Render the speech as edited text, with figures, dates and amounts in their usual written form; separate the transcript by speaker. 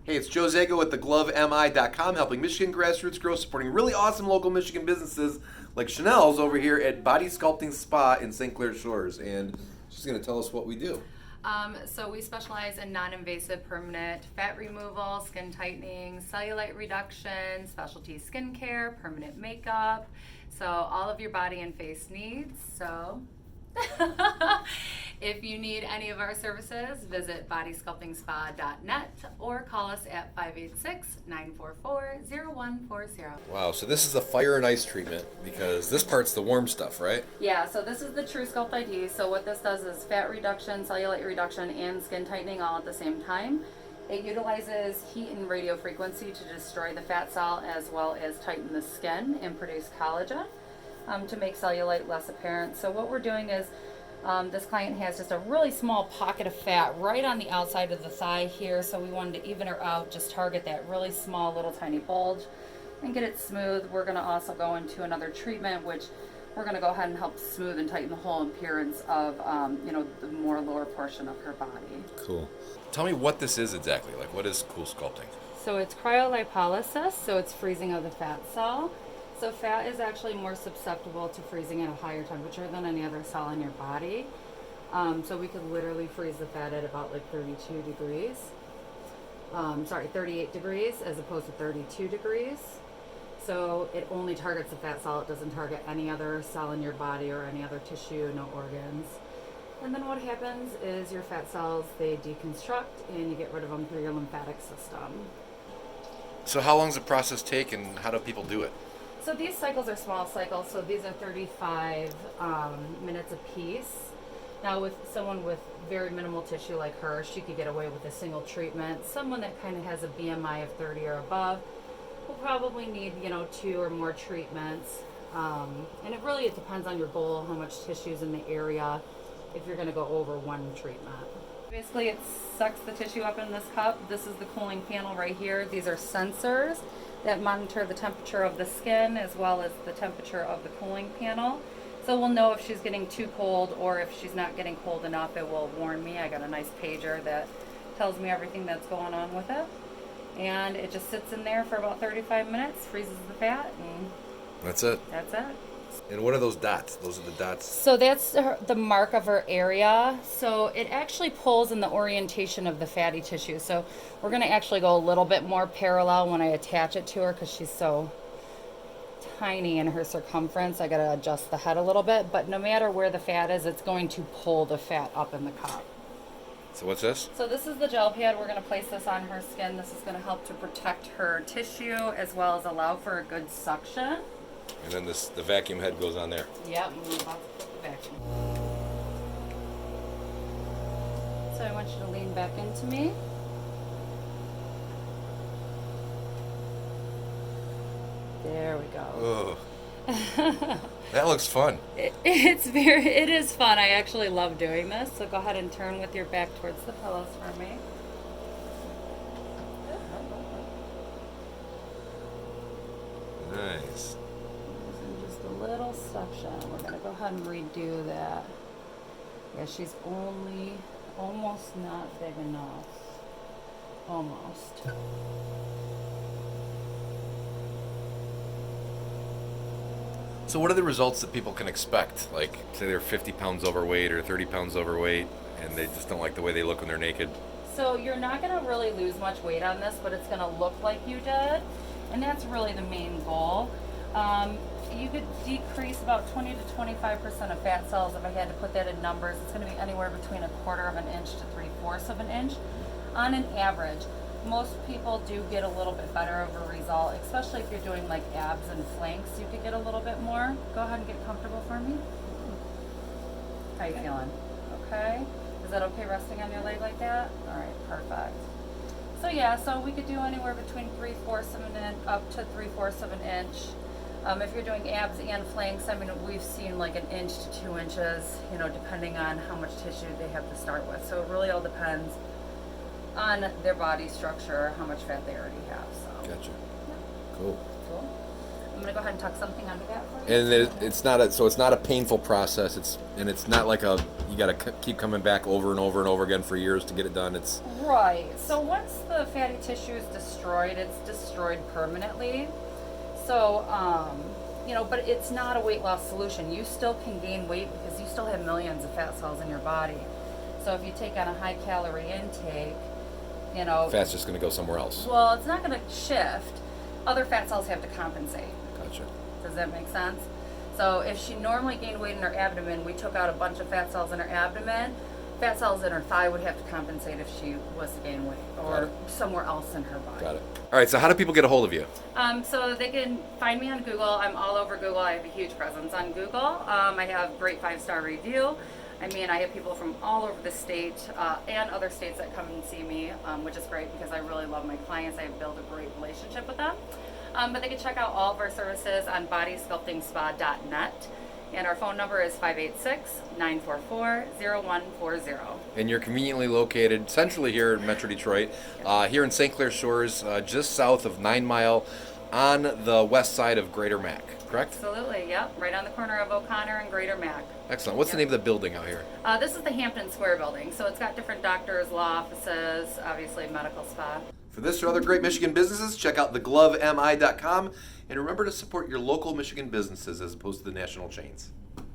Speaker 1: Hey, it's Joe Zago with theglovemi.com, helping Michigan grassroots grow, supporting really awesome local Michigan businesses like Chanel's over here at Body Sculpting Spa in St. Clair Shores. And she's going to tell us what we do.
Speaker 2: So we specialize in non-invasive permanent fat removal, skin tightening, cellulite reduction, specialty skincare, permanent makeup. So all of your body and face needs. So if you need any of our services, visit bodysculptingspa.net or call us at 586-944-0140.
Speaker 1: Wow, so this is a fire and ice treatment because this part's the warm stuff, right?
Speaker 2: Yeah, so this is the True Sculpt ID. So what this does is fat reduction, cellulite reduction, and skin tightening all at the same time. It utilizes heat and radio frequency to destroy the fat cell as well as tighten the skin and produce collagen to make cellulite less apparent. So what we're doing is this client has just a really small pocket of fat right on the outside of the thigh here, so we wanted to even her out, just target that really small little tiny bulge and get it smooth. We're going to also go into another treatment, which we're going to go ahead and help smooth and tighten the whole appearance of the more lower portion of her body.
Speaker 1: Cool. Tell me what this is exactly. Like, what is Cool Sculpting?
Speaker 2: So it's cryolipolysis, so it's freezing of the fat cell. So fat is actually more susceptible to freezing at a higher temperature than any other cell in your body. So we could literally freeze the fat at about like 32 degrees. 38 degrees as opposed to 32 degrees. So it only targets the fat cell. It doesn't target any other cell in your body or any other tissue, no organs. And then what happens is your fat cells, they deconstruct and you get rid of them through your lymphatic system.
Speaker 1: So how long does the process take and how do people do it?
Speaker 2: So these cycles are small cycles, so these are 35 minutes apiece. Now with someone with very minimal tissue like her, she could get away with a single treatment. Someone that kind of has a BMI of 30 or above will probably need, 2 or more treatments. And it depends on your goal, how much tissue is in the area, if you're going to go over one treatment. Basically it sucks the tissue up in this cup. This is the cooling panel right here. These are sensors that monitor the temperature of the skin as well as the temperature of the cooling panel. So we'll know if she's getting too cold or if she's not getting cold enough. It will warn me. I got a nice pager that tells me everything that's going on with it. And it just sits in there for about 35 minutes, freezes the fat, and
Speaker 1: That's it.
Speaker 2: that's it.
Speaker 1: And what are those dots? Those are the dots.
Speaker 2: So that's the mark of her area. So it actually pulls in the orientation of the fatty tissue. So we're going to actually go a little bit more parallel when I attach it to her because she's so tiny in her circumference. I got to adjust the head a little bit. But no matter where the fat is, it's going to pull the fat up in the cup.
Speaker 1: So what's this?
Speaker 2: So this is the gel pad. We're going to place this on her skin. This is going to help to protect her tissue as well as allow for a good suction.
Speaker 1: And then the vacuum head goes on there.
Speaker 2: Yep, and we're about to put the vacuum. So I want you to lean back into me. There we go.
Speaker 1: Ugh. That looks fun.
Speaker 2: It is fun. I actually love doing this. So go ahead and turn with your back towards the pillows for me.
Speaker 1: Nice.
Speaker 2: Just a little suction. We're going to go ahead and redo that. Yeah, she's almost not big enough. Almost.
Speaker 1: So what are the results that people can expect? Like, say they're 50 pounds overweight or 30 pounds overweight, and they just don't like the way they look when they're naked.
Speaker 2: So you're not going to really lose much weight on this, but it's going to look like you did. And that's really the main goal. You could decrease about 20 to 25% of fat cells. If I had to put that in numbers, it's going to be anywhere between 1/4 of an inch to 3/4 of an inch on an average. Most people do get a little bit better of a result, especially if you're doing like abs and flanks. You could get a little bit more. Go ahead and get comfortable for me. How you feeling? Okay. Is that okay resting on your leg like that? All right, perfect. So yeah, so we could do anywhere between 3/4 of an inch up to 3/4 of an inch. If you're doing abs and flanks, I mean, we've seen like 1 inch to 2 inches, depending on how much tissue they have to start with. So it really all depends on their body structure, how much fat they already have. So.
Speaker 1: Gotcha.
Speaker 2: Yeah.
Speaker 1: Cool.
Speaker 2: Cool. I'm gonna go ahead and tuck something under that for you.
Speaker 1: And it's not a painful process. It's not like you got to keep coming back over and over and over again for years to get it done. It's
Speaker 2: Right. So once the fatty tissue is destroyed, it's destroyed permanently. So, but it's not a weight loss solution. You still can gain weight because you still have millions of fat cells in your body. So if you take on a high calorie intake,
Speaker 1: fat's just going to go somewhere else.
Speaker 2: well, it's not going to shift. Other fat cells have to compensate.
Speaker 1: Gotcha.
Speaker 2: Does that make sense? So if she normally gained weight in her abdomen, we took out a bunch of fat cells in her abdomen. Fat cells in her thigh would have to compensate if she was to gain weight, or somewhere else in her body.
Speaker 1: Got it. All right, so how do people get a hold of you?
Speaker 2: So they can find me on Google. I'm all over Google. I have a huge presence on Google. I have great 5-star review. I mean, I have people from all over the state and other states that come and see me, which is great because I really love my clients. I have built a great relationship with them. But they can check out all of our services on bodysculptingspa.net. And our phone number is 586-944-0140.
Speaker 1: And you're conveniently located centrally here in Metro Detroit, here in St. Clair Shores, just south of 9 Mile on the west side of Greater Mac, correct?
Speaker 2: Absolutely, yep. Right on the corner of O'Connor and Greater Mac.
Speaker 1: Excellent. What's the name of the building out here?
Speaker 2: This is the Hampton Square building. So it's got different doctors, law offices, obviously medical spa.
Speaker 1: For this or other great Michigan businesses, check out theglovemi.com. And remember to support your local Michigan businesses as opposed to the national chains.